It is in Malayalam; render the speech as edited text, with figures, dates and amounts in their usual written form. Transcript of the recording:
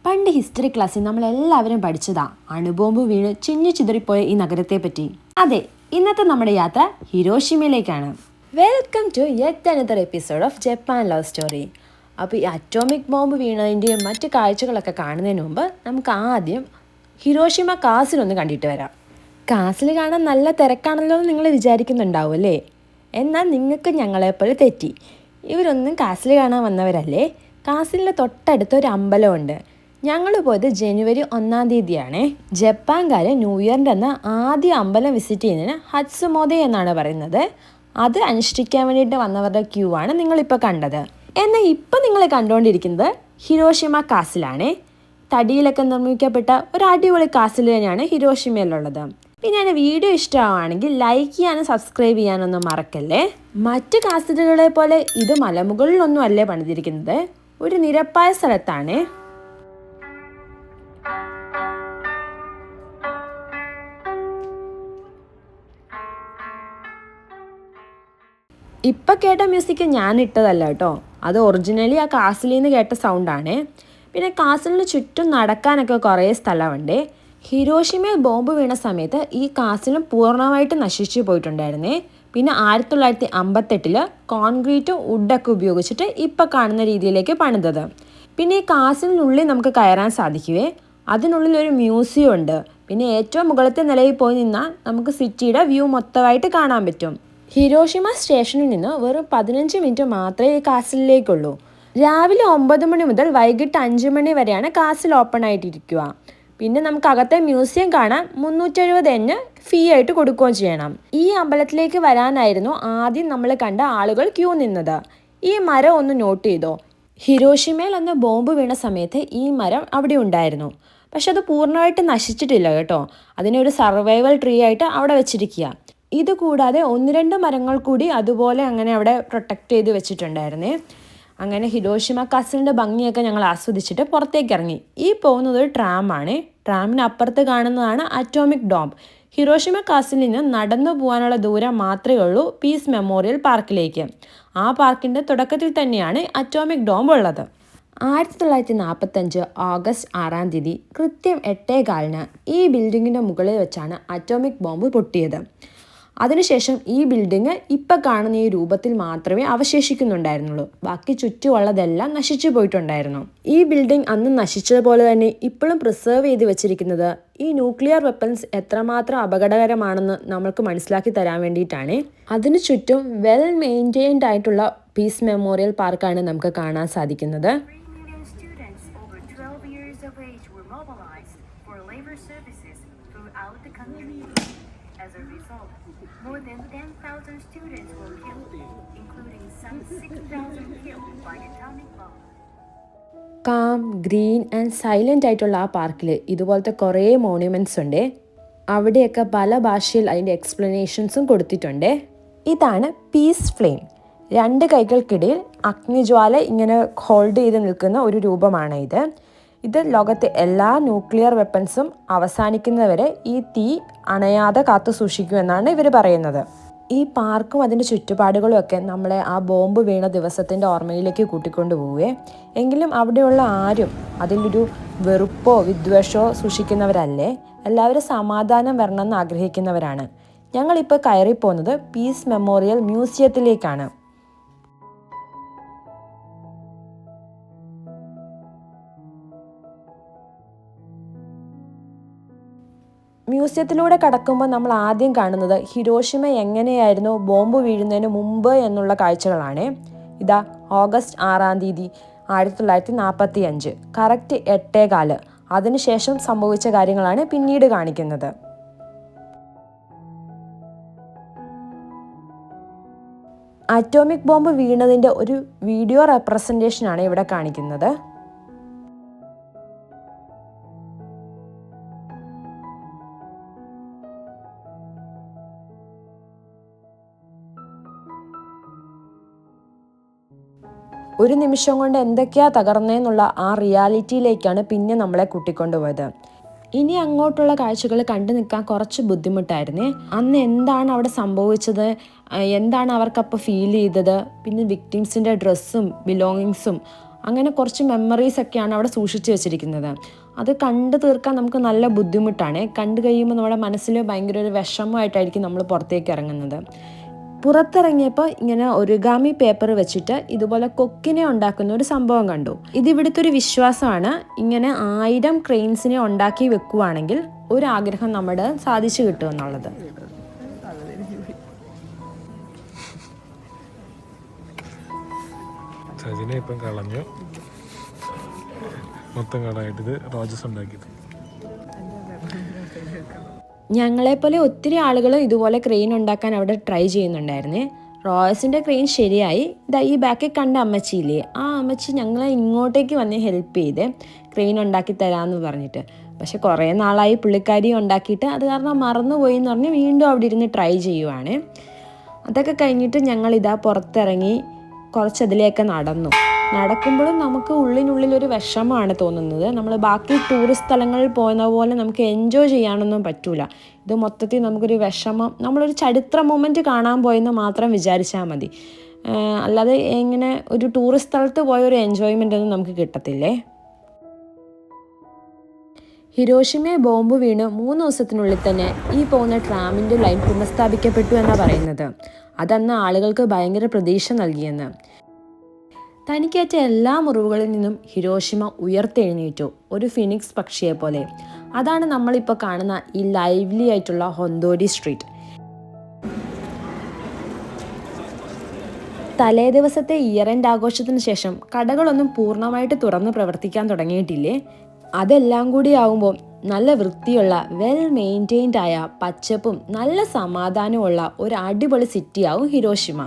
പണ്ട് ഹിസ്റ്ററി ക്ലാസ്സിൽ നമ്മളെല്ലാവരും പഠിച്ചതാ അണുബോംബ് വീണ് ചിന്നു ചിതറിപ്പോയ ഈ നഗരത്തെ പറ്റി. അതെ, ഇന്നത്തെ നമ്മുടെ യാത്ര ഹിരോഷിമയിലേക്കാണ്. Welcome to yet another episode of Japan love story. അപ്പോൾ ഈ അറ്റോമിക് ബോംബ് വീണതിൻ്റെയും മറ്റ് കാഴ്ചകളൊക്കെ കാണുന്നതിന് മുമ്പ് നമുക്ക് ആദ്യം ഹിരോഷിമ കാസിലൊന്ന് കണ്ടിട്ട് വരാം. കാസിൽ കാണാൻ നല്ല തിരക്കാണല്ലോ എന്ന് നിങ്ങൾ വിചാരിക്കുന്നുണ്ടാവും അല്ലേ? എന്നാൽ നിങ്ങൾക്ക് ഞങ്ങളെപ്പോലെ തെറ്റി. ഇവരൊന്നും കാസിൽ കാണാൻ വന്നവരല്ലേ. കാസിലിൻ്റെ തൊട്ടടുത്ത് ഒരു അമ്പലമുണ്ട്. ഞങ്ങൾ പോയത് ജനുവരി 1-ാം തീയതിയാണേ. ജപ്പാൻകാർ ന്യൂ ഇയറിൻ്റെ അന്ന് ആദ്യം അമ്പലം വിസിറ്റ് ചെയ്യുന്നതിന് ഹത്സുമോദെ എന്നാണ് പറയുന്നത്. അത് അനുഷ്ഠിക്കാൻ വേണ്ടിയിട്ട് വന്നവരുടെ ക്യൂ ആണ് നിങ്ങളിപ്പോൾ കണ്ടത്. എന്നാൽ ഇപ്പം നിങ്ങൾ കണ്ടുകൊണ്ടിരിക്കുന്നത് ഹിരോഷിമ കാസിലാണേ. തടിയിലൊക്കെ നിർമ്മിക്കപ്പെട്ട ഒരു അടിപൊളി കാസിൽ തന്നെയാണ് ഹിരോഷിമയിലുള്ളത്. പിന്നെ എൻ്റെ വീഡിയോ ഇഷ്ടമാണെങ്കിൽ ലൈക്ക് ചെയ്യാനും സബ്സ്ക്രൈബ് ചെയ്യാനൊന്നും മറക്കല്ലേ. മറ്റ് കാസിലുകളെ പോലെ ഇത് മലമുകളിലൊന്നും അല്ലേ പണിതിരിക്കുന്നത്, ഒരു നിരപ്പായ സ്ഥലത്താണ്. ഇപ്പം കേട്ട മ്യൂസിക് ഞാൻ ഇട്ടതല്ല കേട്ടോ, അത് ഒറിജിനലി ആ കാസിലിൽ നിന്ന് കേട്ട സൗണ്ടാണ്. പിന്നെ കാസിലിന് ചുറ്റും നടക്കാനൊക്കെ കുറേ സ്ഥലമുണ്ട്. ഹിരോഷിമയിൽ ബോംബ് വീണ സമയത്ത് ഈ കാസിലും പൂർണ്ണമായിട്ട് നശിച്ചു പോയിട്ടുണ്ടായിരുന്നേ. പിന്നെ 1958 കോൺക്രീറ്റും വുഡൊക്കെ ഉപയോഗിച്ചിട്ട് ഇപ്പം കാണുന്ന രീതിയിലേക്ക് പണിതത്. പിന്നെ ഈ കാസിലിനുള്ളിൽ നമുക്ക് കയറാൻ സാധിക്കുവേ. അതിനുള്ളിൽ ഒരു മ്യൂസിയം ഉണ്ട്. പിന്നെ ഏറ്റവും മുകളിലത്തെ നിലയിൽ പോയി നിന്നാൽ നമുക്ക് സിറ്റിയുടെ വ്യൂ മൊത്തമായിട്ട് കാണാൻ പറ്റും. ഹിരോഷിമ സ്റ്റേഷനിൽ നിന്ന് വെറും 15 മിനിറ്റ് മാത്രമേ ഈ കാസിലേക്കുള്ളൂ. രാവിലെ 9 മണി മുതൽ വൈകിട്ട് 5 മണി വരെയാണ് കാസിൽ ഓപ്പൺ ആയിട്ടിരിക്കുക. പിന്നെ നമുക്ക് അകത്തെ മ്യൂസിയം കാണാൻ 370 yen ഫീ ആയിട്ട് കൊടുക്കുകയും ചെയ്യണം. ഈ അമ്പലത്തിലേക്ക് വരാനായിരുന്നു ആദ്യം നമ്മൾ കണ്ട ആളുകൾ ക്യൂ നിന്നത്. ഈ മരം ഒന്ന് നോട്ട് ചെയ്തോ. ഹിരോഷിമയിൽ അന്ന് ബോംബ് വീണ സമയത്ത് ഈ മരം അവിടെ ഉണ്ടായിരുന്നു. പക്ഷെ അത് പൂർണ്ണമായിട്ട് നശിച്ചിട്ടില്ല കേട്ടോ. അതിനെ ഒരു സർവൈവൽ ട്രീ ആയിട്ട് അവിടെ വെച്ചിരിക്കുക. ഇത് കൂടാതെ 1-2 മരങ്ങൾ കൂടി അതുപോലെ അങ്ങനെ അവിടെ പ്രൊട്ടക്റ്റ് ചെയ്ത് വെച്ചിട്ടുണ്ടായിരുന്നേ. അങ്ങനെ ഹിരോഷിമ കാസിലിൻ്റെ ഭംഗിയൊക്കെ ഞങ്ങൾ ആസ്വദിച്ചിട്ട് പുറത്തേക്ക് ഇറങ്ങി. ഈ പോകുന്നത് ഒരു ട്രാമാണ്. ട്രാമിന് അപ്പുറത്ത് കാണുന്നതാണ് അറ്റോമിക് ഡോം. ഹിരോഷിമ കാസിലിൽ നിന്ന് നടന്നു പോകാനുള്ള ദൂരം മാത്രമേ ഉള്ളൂ പീസ് മെമ്മോറിയൽ പാർക്കിലേക്ക്. ആ പാർക്കിൻ്റെ തുടക്കത്തിൽ തന്നെയാണ് അറ്റോമിക് ഡോം ഉള്ളത്. 1945 ഓഗസ്റ്റ് 6-ാം തീയതി കൃത്യം 8:15 ഈ ബിൽഡിങ്ങിൻ്റെ മുകളിൽ വെച്ചാണ് അറ്റോമിക് ബോംബ് പൊട്ടിയത്. അതിനുശേഷം ഈ ബിൽഡിങ് ഇപ്പം കാണുന്ന ഈ രൂപത്തിൽ മാത്രമേ അവശേഷിക്കുന്നുണ്ടായിരുന്നുള്ളൂ. ബാക്കി ചുറ്റുമുള്ളതെല്ലാം നശിച്ചു പോയിട്ടുണ്ടായിരുന്നു. ഈ ബിൽഡിംഗ് അന്ന് നശിച്ചതുപോലെ തന്നെ ഇപ്പോഴും പ്രിസർവ് ചെയ്ത് വെച്ചിരിക്കുന്നത് ഈ ന്യൂക്ലിയർ വെപ്പൺസ് എത്രമാത്രം അപകടകരമാണെന്ന് നമ്മൾക്ക് മനസ്സിലാക്കി തരാൻ വേണ്ടിയിട്ടാണ്. അതിനു ചുറ്റും വെൽ മെയിൻറ്റെയിൻഡ് ആയിട്ടുള്ള പീസ് മെമ്മോറിയൽ പാർക്കാണ് നമുക്ക് കാണാൻ സാധിക്കുന്നത്. As a result, more than 10,000 students were killed, including some 6,000 killed by atomic bomb. Calm, green and silent ആയിട്ടുള്ള ആ പാർക്കിൽ ഇതുപോലത്തെ കുറേ മോണ്യുമെൻറ്റ്സ് ഉണ്ട്. അവിടെയൊക്കെ പല ഭാഷയിൽ അതിൻ്റെ എക്സ്പ്ലനേഷൻസും കൊടുത്തിട്ടുണ്ട്. ഇതാണ് പീസ് ഫ്ലെയിം. 2 കൈകൾക്കിടയിൽ അഗ്നിജ്വാല ഇങ്ങനെ ഹോൾഡ് ചെയ്ത് നിൽക്കുന്ന ഒരു രൂപമാണ് ഇത്. ഇത് ലോകത്തെ എല്ലാ ന്യൂക്ലിയർ വെപ്പൺസും അവസാനിക്കുന്നവരെ ഈ തീ അണയാതെ കാത്തു സൂക്ഷിക്കുമെന്നാണ് ഇവർ പറയുന്നത്. ഈ പാർക്കും അതിൻ്റെ ചുറ്റുപാടുകളും ഒക്കെ നമ്മളെ ആ ബോംബ് വീണ ദിവസത്തിൻ്റെ ഓർമ്മയിലേക്ക് കൂട്ടിക്കൊണ്ടു പോവുകയെ. എങ്കിലും അവിടെയുള്ള ആരും അതിലൊരു വെറുപ്പോ വിദ്വേഷമോ സൂക്ഷിക്കുന്നവരല്ലേ. എല്ലാവരും സമാധാനം വരണമെന്ന് ആഗ്രഹിക്കുന്നവരാണ്. ഞങ്ങളിപ്പോൾ കയറിപ്പോകുന്നത് പീസ് മെമ്മോറിയൽ മ്യൂസിയത്തിലേക്കാണ്. മ്യൂസിയത്തിലൂടെ കടക്കുമ്പോൾ നമ്മൾ ആദ്യം കാണുന്നത് ഹിരോഷിമ എങ്ങനെയായിരുന്നു ബോംബ് വീഴുന്നതിന് മുമ്പ് എന്നുള്ള കാഴ്ചകളാണ്. ഇതാ ഓഗസ്റ്റ് 6-ാം തീയതി 1945 കറക്റ്റ് 8:15 അതിനുശേഷം സംഭവിച്ച കാര്യങ്ങളാണ് പിന്നീട് കാണിക്കുന്നത്. അറ്റോമിക് ബോംബ് വീണതിൻ്റെ ഒരു വീഡിയോ റെപ്രസെൻറ്റേഷനാണ് ഇവിടെ കാണിക്കുന്നത്. ഒരു നിമിഷം കൊണ്ട് എന്തൊക്കെയാ തകർന്നതെന്നുള്ള ആ റിയാലിറ്റിയിലേക്കാണ് പിന്നെ നമ്മളെ കൂട്ടിക്കൊണ്ടുപോയത്. ഇനി അങ്ങോട്ടുള്ള കാഴ്ചകൾ കണ്ടു നിൽക്കാൻ കുറച്ച് ബുദ്ധിമുട്ടായിരുന്നേ. അന്ന് എന്താണ് അവിടെ സംഭവിച്ചത്, എന്താണ് അവർക്കപ്പോൾ ഫീൽ ചെയ്തത്, പിന്നെ വിക്ടിംസിൻ്റെ ഡ്രസ്സും ബിലോങ്ങിങ്സും അങ്ങനെ കുറച്ച് മെമ്മറീസൊക്കെയാണ് അവിടെ സൂക്ഷിച്ച് വെച്ചിരിക്കുന്നത്. അത് കണ്ടു തീർക്കാൻ നമുക്ക് നല്ല ബുദ്ധിമുട്ടാണ്. കണ്ടു കഴിയുമ്പോൾ നമ്മുടെ മനസ്സിൽ ഭയങ്കര ഒരു വിഷമമായിട്ടായിരിക്കും നമ്മൾ പുറത്തേക്ക് ഇറങ്ങുന്നത്. പുറത്തിറങ്ങിയപ്പോൾ ഇങ്ങനെ ഒറിഗാമി പേപ്പർ വെച്ചിട്ട് ഇതുപോലെ കൊക്കിനെ ഉണ്ടാക്കുന്ന ഒരു സംഭവം കണ്ടു. ഇതിവിടുത്തെ ഒരു വിശ്വാസമാണ്, ഇങ്ങനെ 1000 ക്രെയിൻസിനെ ഉണ്ടാക്കി വെക്കുവാണെങ്കിൽ ഒരു ആഗ്രഹം നമ്മുടെ സാധിച്ചു കിട്ടുമെന്നുള്ളത്. സജിനെ ഇപ്പം കളഞ്ഞു, മൊത്തം കളായിട്ട് റോജസ് ഉണ്ടാക്കിയത്. ഞങ്ങളെപ്പോലെ ഒത്തിരി ആളുകൾ ഇതുപോലെ ക്രെയിൻ ഉണ്ടാക്കാൻ അവിടെ ട്രൈ ചെയ്യുന്നുണ്ടായിരുന്നേ. റോയസിൻ്റെ ക്രെയിൻ ശരിയായി. ഈ ബാക്കിൽ കണ്ട അമ്മച്ചിയില്ലേ, ആ അമ്മച്ചി ഞങ്ങളെ ഇങ്ങോട്ടേക്ക് വന്ന് ഹെൽപ്പ് ചെയ്തേ, ക്രെയിൻ ഉണ്ടാക്കി തരാമെന്ന് പറഞ്ഞിട്ട്. പക്ഷെ കുറേ നാളായി പുള്ളിക്കാരി ഉണ്ടാക്കിയിട്ട് അത് കാരണം മറന്നുപോയി എന്ന് പറഞ്ഞ് വീണ്ടും അവിടെ ഇരുന്ന് ട്രൈ ചെയ്യുവാണ്. അതൊക്കെ കഴിഞ്ഞിട്ട് ഞങ്ങളിതാ പുറത്തിറങ്ങി കുറച്ചതിലേക്ക് നടക്കുമ്പോഴും നമുക്ക് ഉള്ളിനുള്ളിലൊരു വിഷമമാണ് തോന്നുന്നത്. നമ്മൾ ബാക്കി ടൂറിസ്റ്റ് സ്ഥലങ്ങളിൽ പോകുന്ന പോലെ നമുക്ക് എൻജോയ് ചെയ്യാനൊന്നും പറ്റൂല. ഇത് മൊത്തത്തിൽ നമുക്കൊരു വിഷമം, നമ്മളൊരു ചരിത്ര മൊമെൻറ്റ് കാണാൻ പോയെന്ന് മാത്രം വിചാരിച്ചാൽ മതി. അല്ലാതെ ഇങ്ങനെ ഒരു ടൂറിസ്റ്റ് സ്ഥലത്ത് പോയ ഒരു എൻജോയ്മെൻ്റ് ഒന്നും നമുക്ക് കിട്ടത്തില്ലേ. ഹിരോഷിമയെ ബോംബ് വീണ് 3 ദിവസത്തിനുള്ളിൽ തന്നെ ഈ പോകുന്ന ട്രാമിൻ്റെ ലൈൻ പുനഃസ്ഥാപിക്കപ്പെട്ടു എന്നാണ് പറയുന്നത്. അതന്ന് ആളുകൾക്ക് ഭയങ്കര പ്രതീക്ഷ നൽകിയെന്ന്. തനിക്കേറ്റ എല്ലാ മുറിവുകളിൽ നിന്നും ഹിരോഷിമ ഉയർത്തെഴുന്നേറ്റു, ഒരു ഫിനിക്സ് പക്ഷിയെ പോലെ. അതാണ് നമ്മളിപ്പോൾ കാണുന്ന ഈ ലൈവ്ലി ആയിട്ടുള്ള ഹൊന്തോരി സ്ട്രീറ്റ്. തലേ ദിവസത്തെ ഇയർ എൻഡ് ആഘോഷത്തിന് ശേഷം കടകളൊന്നും പൂർണ്ണമായിട്ട് തുറന്ന് പ്രവർത്തിക്കാൻ തുടങ്ങിയിട്ടില്ലേ. അതെല്ലാം കൂടി ആകുമ്പോൾ നല്ല വൃത്തിയുള്ള വെൽ മെയിൻറ്റെയിൻഡ് ആയ പച്ചപ്പും നല്ല സമാധാനമുള്ള ഒരു അടിപൊളി സിറ്റിയാവും ഹിരോഷിമ.